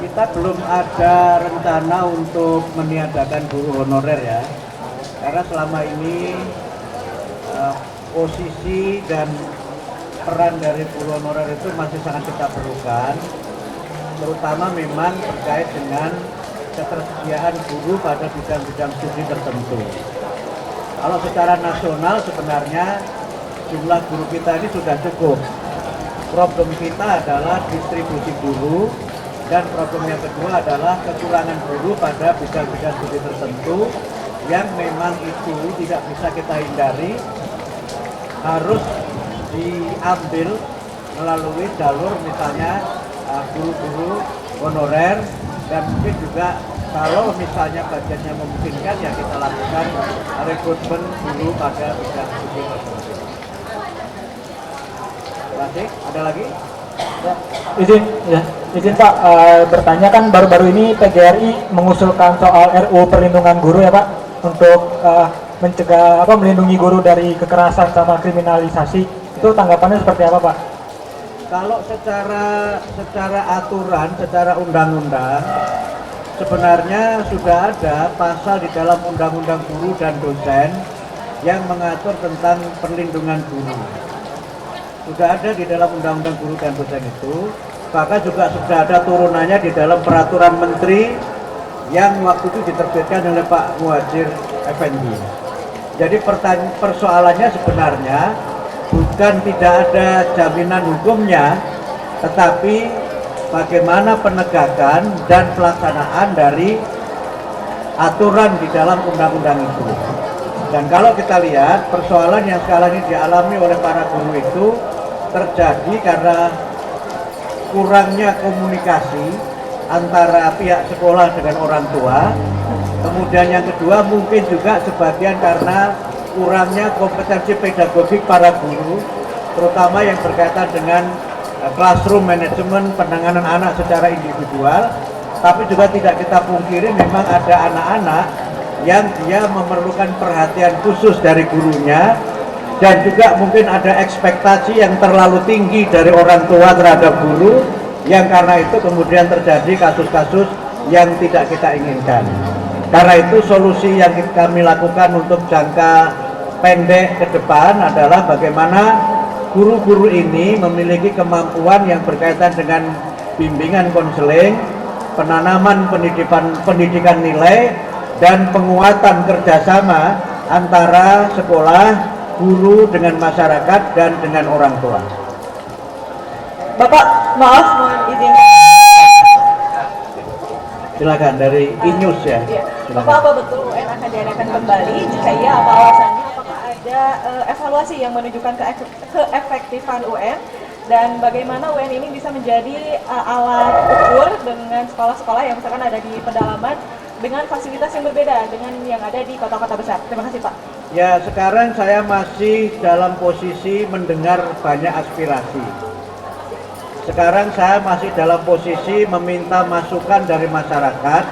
Kita belum ada rencana untuk meniadakan guru honorer ya, karena selama ini posisi dan peran dari guru honorer itu masih sangat kita perlukan, terutama memang terkait dengan ketersediaan guru pada bidang-bidang studi tertentu. Kalau secara nasional sebenarnya jumlah guru kita ini sudah cukup. Problem kita adalah distribusi guru, dan problem yang kedua adalah kekurangan guru pada bidang-bidang studi tertentu yang memang itu tidak bisa kita hindari, harus diambil melalui jalur misalnya guru-guru honorer, dan mungkin juga kalau misalnya budgetnya memungkinkan ya kita lakukan rekrutmen guru pada bidang studi tertentu. Terima kasih. Ada lagi? Ya, izin Pak, bertanya kan baru-baru ini PGRI mengusulkan soal RUU perlindungan guru ya Pak, untuk mencegah melindungi guru dari kekerasan sama kriminalisasi. Itu tanggapannya seperti apa Pak? Kalau secara aturan, secara undang-undang, sebenarnya sudah ada pasal di dalam undang-undang guru dan dosen yang mengatur tentang perlindungan guru. Sudah ada di dalam undang-undang guru dan dosen itu, bahkan juga sudah ada turunannya di dalam peraturan menteri yang waktu itu diterbitkan oleh Pak Muhadjir Effendi. Jadi persoalannya sebenarnya bukan tidak ada jaminan hukumnya, tetapi bagaimana penegakan dan pelaksanaan dari aturan di dalam undang-undang itu. Dan kalau kita lihat persoalan yang sekarang ini dialami oleh para guru itu terjadi karena kurangnya komunikasi antara pihak sekolah dengan orang tua. Kemudian yang kedua mungkin juga sebagian karena kurangnya kompetensi pedagogik para guru, terutama yang berkaitan dengan classroom management, penanganan anak secara individual. Tapi juga tidak kita pungkiri memang ada anak-anak yang dia memerlukan perhatian khusus dari gurunya, dan juga mungkin ada ekspektasi yang terlalu tinggi dari orang tua terhadap guru, yang karena itu kemudian terjadi kasus-kasus yang tidak kita inginkan. Karena itu solusi yang kami lakukan untuk jangka pendek ke depan adalah bagaimana guru-guru ini memiliki kemampuan yang berkaitan dengan bimbingan konseling, penanaman pendidikan nilai, dan penguatan kerjasama antara sekolah, guru dengan masyarakat, dan dengan orang tua. Bapak, maaf, mohon izin. Silakan dari INews ya. Silakan. Bapak, apa betul UN akan diadakan kembali? Jika iya, apa alasannya? Apakah ada evaluasi yang menunjukkan keefektifan UN? Dan bagaimana UN ini bisa menjadi alat ukur dengan sekolah-sekolah yang misalkan ada di pedalaman dengan fasilitas yang berbeda dengan yang ada di kota-kota besar? Terima kasih Pak. Ya, sekarang saya masih dalam posisi mendengar banyak aspirasi. Sekarang saya masih dalam posisi meminta masukan dari masyarakat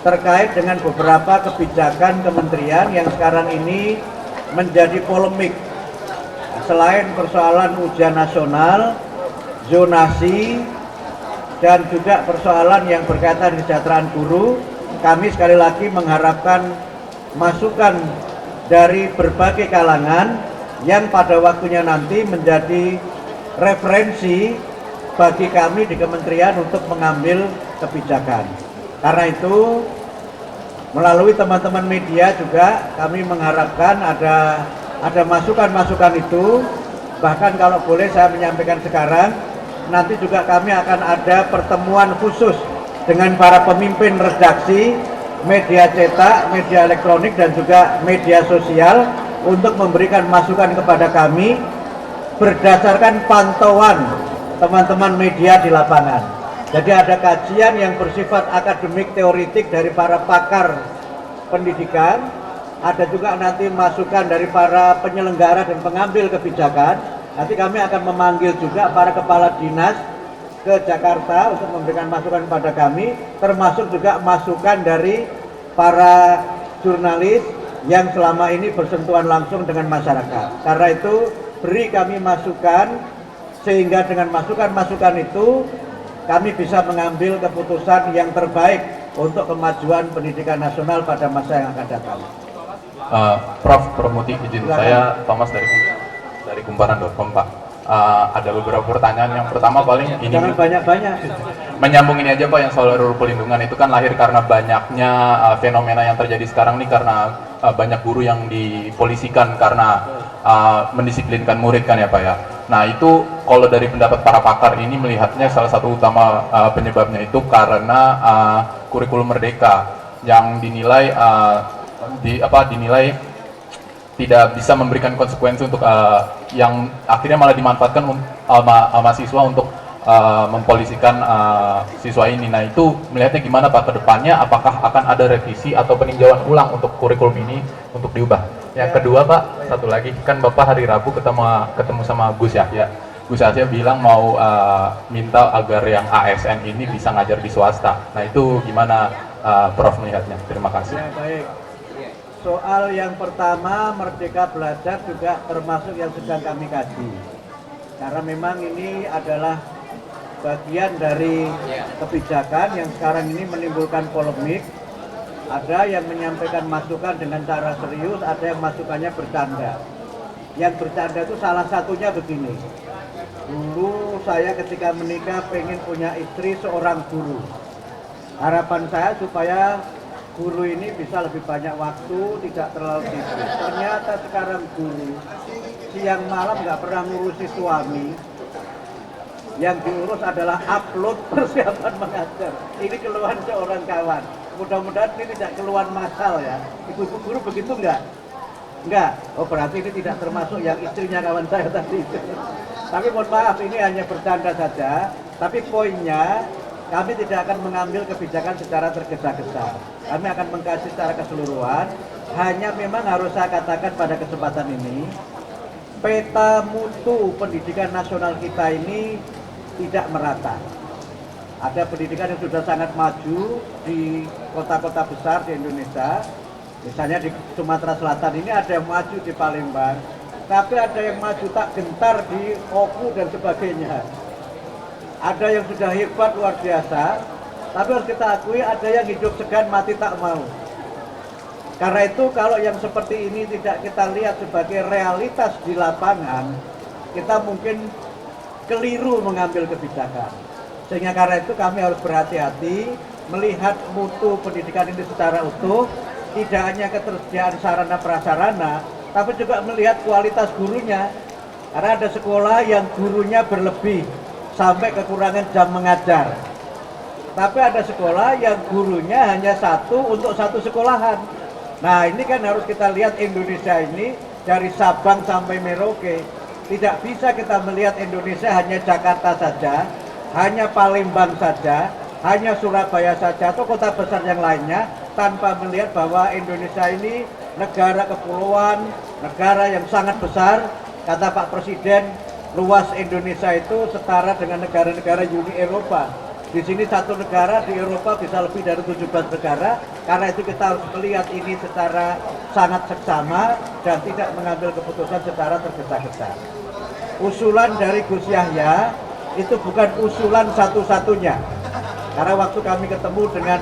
terkait dengan beberapa kebijakan kementerian yang sekarang ini menjadi polemik. Selain persoalan ujian nasional, zonasi, dan juga persoalan yang berkaitan kesejahteraan guru, kami sekali lagi mengharapkan masukan dari berbagai kalangan yang pada waktunya nanti menjadi referensi bagi kami di kementerian untuk mengambil kebijakan. Karena itu melalui teman-teman media juga kami mengharapkan ada masukan-masukan itu. Bahkan kalau boleh saya menyampaikan sekarang, nanti juga kami akan ada pertemuan khusus dengan para pemimpin redaksi, media cetak, media elektronik, dan juga media sosial untuk memberikan masukan kepada kami berdasarkan pantauan teman-teman media di lapangan. Jadi ada kajian yang bersifat akademik teoritik dari para pakar pendidikan, ada juga nanti masukan dari para penyelenggara dan pengambil kebijakan. Nanti kami akan memanggil juga para kepala dinas ke Jakarta untuk memberikan masukan kepada kami, termasuk juga masukan dari para jurnalis yang selama ini bersentuhan langsung dengan masyarakat. Karena itu beri kami masukan, sehingga dengan masukan-masukan itu kami bisa mengambil keputusan yang terbaik untuk kemajuan pendidikan nasional pada masa yang akan datang. Prof Muti, izin Silakan. saya Thomas dari kumparan.com, Pak. Ada beberapa pertanyaan. Yang pertama paling ini Jangan banyak-banyak. menyambung ini aja Pak, yang soal RUU Perlindungan itu kan lahir karena banyaknya fenomena yang terjadi sekarang nih, karena banyak guru yang dipolisikan karena mendisiplinkan murid kan ya Pak ya. Nah itu kalau dari pendapat para pakar ini melihatnya salah satu utama penyebabnya itu karena kurikulum merdeka yang dinilai dinilai tidak bisa memberikan konsekuensi untuk yang akhirnya malah dimanfaatkan mahasiswa untuk mempolisikan siswa ini. Nah itu melihatnya gimana Pak ke depannya, apakah akan ada revisi atau peninjauan ulang untuk kurikulum ini untuk diubah? Yang kedua Pak, satu lagi, kan Bapak hari Rabu ketemu sama Gus Yahya. Gus Yahya bilang mau minta agar yang ASN ini bisa ngajar di swasta. Nah itu gimana Prof melihatnya? Terima kasih. Ya, baik. Soal yang pertama, Merdeka Belajar juga termasuk yang sedang kami kaji. Karena memang ini adalah bagian dari kebijakan yang sekarang ini menimbulkan polemik. Ada yang menyampaikan masukan dengan cara serius, ada yang masukannya bercanda. Yang bercanda itu salah satunya begini. Dulu saya ketika menikah pengen punya istri seorang guru. Harapan saya supaya guru ini bisa lebih banyak waktu, tidak terlalu sibuk. Ternyata sekarang guru siang malam nggak pernah ngurusi suami. Yang diurus adalah upload persiapan mengajar. Ini keluhan seorang kawan. Mudah-mudahan ini tidak keluhan massal ya. Ibu-ibu guru begitu nggak? Enggak. Oh berarti ini tidak termasuk yang istrinya kawan saya tadi itu. Tapi mohon maaf, ini hanya bercanda saja. Tapi poinnya, kami tidak akan mengambil kebijakan secara tergesa-gesa. Kami akan mengkaji secara keseluruhan. Hanya memang harus saya katakan pada kesempatan ini, peta mutu pendidikan nasional kita ini tidak merata. Ada pendidikan yang sudah sangat maju di kota-kota besar di Indonesia. Misalnya di Sumatera Selatan ini ada yang maju di Palembang, tapi ada yang maju tak gentar di Oku dan sebagainya. Ada yang sudah hebat luar biasa, tapi harus kita akui ada yang hidup segan mati tak mau. Karena itu kalau yang seperti ini tidak kita lihat sebagai realitas di lapangan, kita mungkin keliru mengambil kebijakan. Sehingga karena itu kami harus berhati-hati melihat mutu pendidikan ini secara utuh, tidak hanya ketersediaan sarana prasarana, tapi juga melihat kualitas gurunya. Karena ada sekolah yang gurunya berlebih sampai kekurangan jam mengajar. Tapi ada sekolah yang gurunya hanya satu untuk satu sekolahan. Nah ini kan harus kita lihat Indonesia ini dari Sabang sampai Merauke. Tidak bisa kita melihat Indonesia hanya Jakarta saja, hanya Palembang saja, hanya Surabaya saja atau kota besar yang lainnya, tanpa melihat bahwa Indonesia ini negara kepulauan, negara yang sangat besar. Kata Pak Presiden, luas Indonesia itu setara dengan negara-negara Uni Eropa. Di sini satu negara, di Eropa bisa lebih dari 17 negara. Karena itu kita harus melihat ini secara sangat seksama dan tidak mengambil keputusan secara tergesa-gesa. Usulan dari Gus Yahya itu bukan usulan satu-satunya. Karena waktu kami ketemu dengan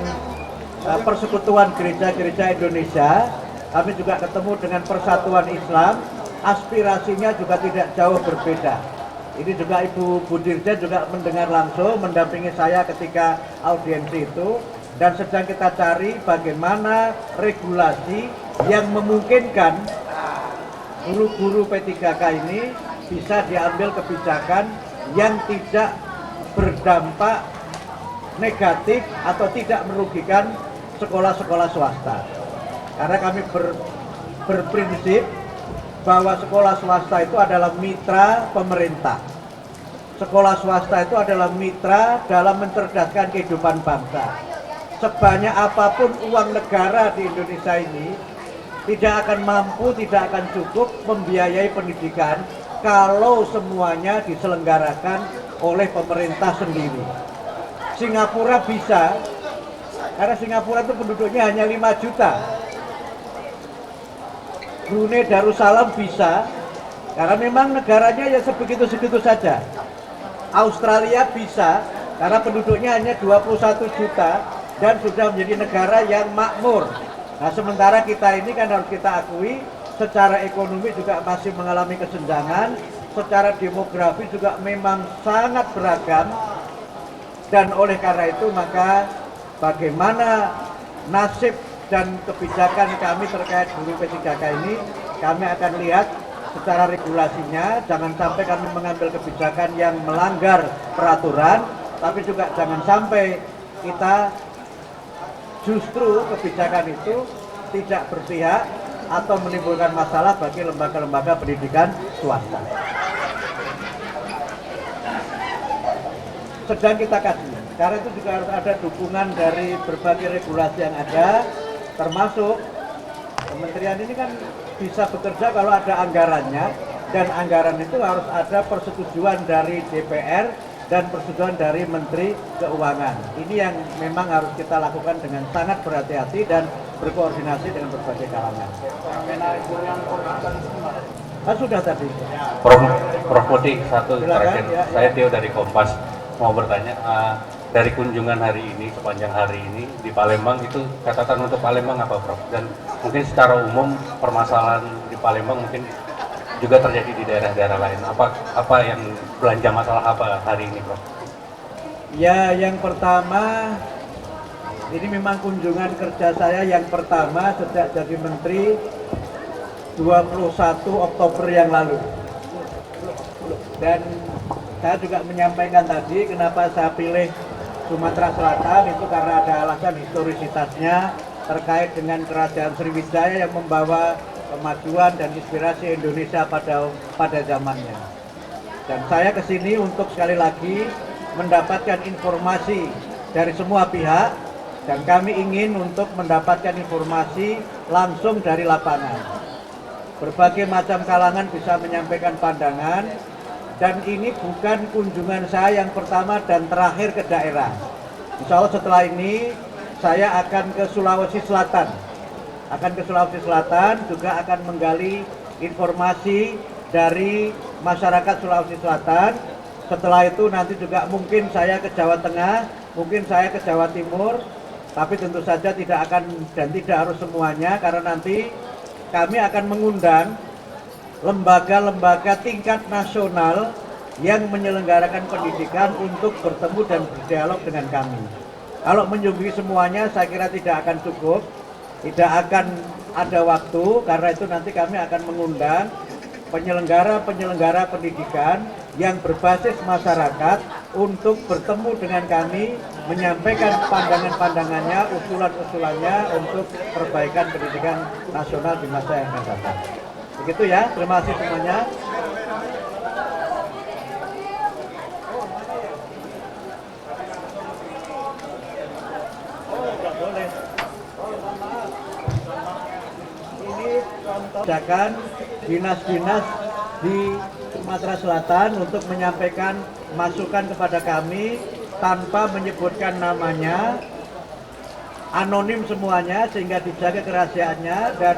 Persekutuan Gereja-Gereja Indonesia, kami juga ketemu dengan Persatuan Islam, aspirasinya juga tidak jauh berbeda. Ini juga Ibu Budirjen juga mendengar langsung, mendampingi saya ketika audiensi itu, dan sedang kita cari bagaimana regulasi yang memungkinkan guru-guru P3K ini bisa diambil kebijakan yang tidak berdampak negatif atau tidak merugikan sekolah-sekolah swasta. Karena kami berprinsip bahwa sekolah swasta itu adalah mitra pemerintah. Sekolah swasta itu adalah mitra dalam mencerdaskan kehidupan bangsa. Sebanyak apapun uang negara di Indonesia ini tidak akan mampu, tidak akan cukup membiayai pendidikan kalau semuanya diselenggarakan oleh pemerintah sendiri. Singapura bisa, karena Singapura itu penduduknya hanya 5 juta. Brunei Darussalam bisa, karena memang negaranya ya sebegitu-segitu saja. Australia bisa, karena penduduknya hanya 21 juta dan sudah menjadi negara yang makmur. Nah, sementara kita ini kan harus kita akui secara ekonomi juga masih mengalami kesenjangan, secara demografi juga memang sangat beragam, dan oleh karena itu maka bagaimana nasib dan kebijakan kami terkait guru P3K ini kami akan lihat secara regulasinya. Jangan sampai kami mengambil kebijakan yang melanggar peraturan, tapi juga jangan sampai kita justru kebijakan itu tidak berpihak atau menimbulkan masalah bagi lembaga-lembaga pendidikan swasta. Sedang kita kaji, karena itu juga harus ada dukungan dari berbagai regulasi yang ada, termasuk kementerian ini kan bisa bekerja kalau ada anggarannya, dan anggaran itu harus ada persetujuan dari DPR dan persetujuan dari Menteri Keuangan. Ini yang memang harus kita lakukan dengan sangat berhati-hati dan berkoordinasi dengan berbagai kalangan. Sudah tadi. Prof Muti, satu terakhir. Ya. Saya Tio dari Kompas mau bertanya, dari kunjungan hari ini, sepanjang hari ini di Palembang, itu catatan untuk Palembang apa, Prof? Dan mungkin secara umum permasalahan di Palembang mungkin juga terjadi di daerah-daerah lain. Apa yang belanja masalah apa hari ini, Prof? Ya, yang pertama, ini memang kunjungan kerja saya yang pertama sejak jadi Menteri 21 Oktober yang lalu. Dan saya juga menyampaikan tadi kenapa saya pilih Sumatera Selatan, itu karena ada alasan historisitasnya terkait dengan Kerajaan Sriwijaya yang membawa kemajuan dan inspirasi Indonesia pada zamannya. Dan saya kesini untuk sekali lagi mendapatkan informasi dari semua pihak, dan kami ingin untuk mendapatkan informasi langsung dari lapangan. Berbagai macam kalangan bisa menyampaikan pandangan, dan ini bukan kunjungan saya yang pertama dan terakhir ke daerah. Insya Allah setelah ini saya akan ke Sulawesi Selatan. Juga akan menggali informasi dari masyarakat Sulawesi Selatan. Setelah itu nanti juga mungkin saya ke Jawa Tengah, mungkin saya ke Jawa Timur, tapi tentu saja tidak akan dan tidak harus semuanya, karena nanti kami akan mengundang lembaga-lembaga tingkat nasional yang menyelenggarakan pendidikan untuk bertemu dan berdialog dengan kami. Kalau menyuguhi semuanya saya kira tidak akan cukup, tidak akan ada waktu, karena itu nanti kami akan mengundang penyelenggara-penyelenggara pendidikan yang berbasis masyarakat untuk bertemu dengan kami, menyampaikan pandangan-pandangannya, usulan-usulannya untuk perbaikan pendidikan nasional di masa yang akan datang. Begitu ya, terima kasih semuanya. Ini contoh kebijakan dinas-dinas di Sumatera Selatan untuk menyampaikan masukan kepada kami tanpa menyebutkan namanya, anonim semuanya sehingga dijaga kerahasiaannya dan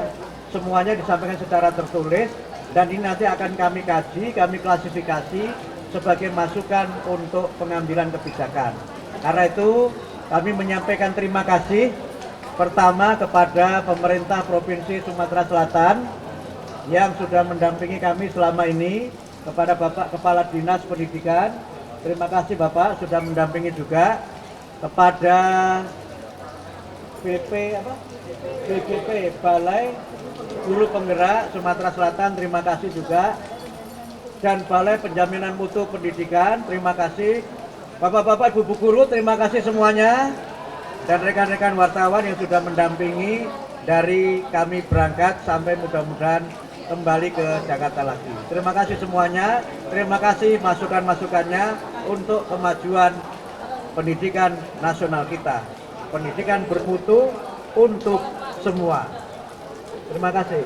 semuanya disampaikan secara tertulis, dan ini nanti akan kami kaji, kami klasifikasi sebagai masukan untuk pengambilan kebijakan. Karena itu kami menyampaikan terima kasih pertama kepada pemerintah Provinsi Sumatera Selatan yang sudah mendampingi kami selama ini, kepada Bapak Kepala Dinas Pendidikan, terima kasih Bapak sudah mendampingi juga, kepada BGP Balai Guru Penggerak Sumatera Selatan, terima kasih juga, dan Balai Penjaminan Mutu Pendidikan, terima kasih. Bapak-bapak, ibu guru, terima kasih semuanya, dan rekan-rekan wartawan yang sudah mendampingi dari kami berangkat sampai mudah-mudahan kembali ke Jakarta lagi. Terima kasih semuanya, terima kasih masukan-masukannya untuk kemajuan pendidikan nasional kita, pendidikan bermutu untuk semua. Terima kasih.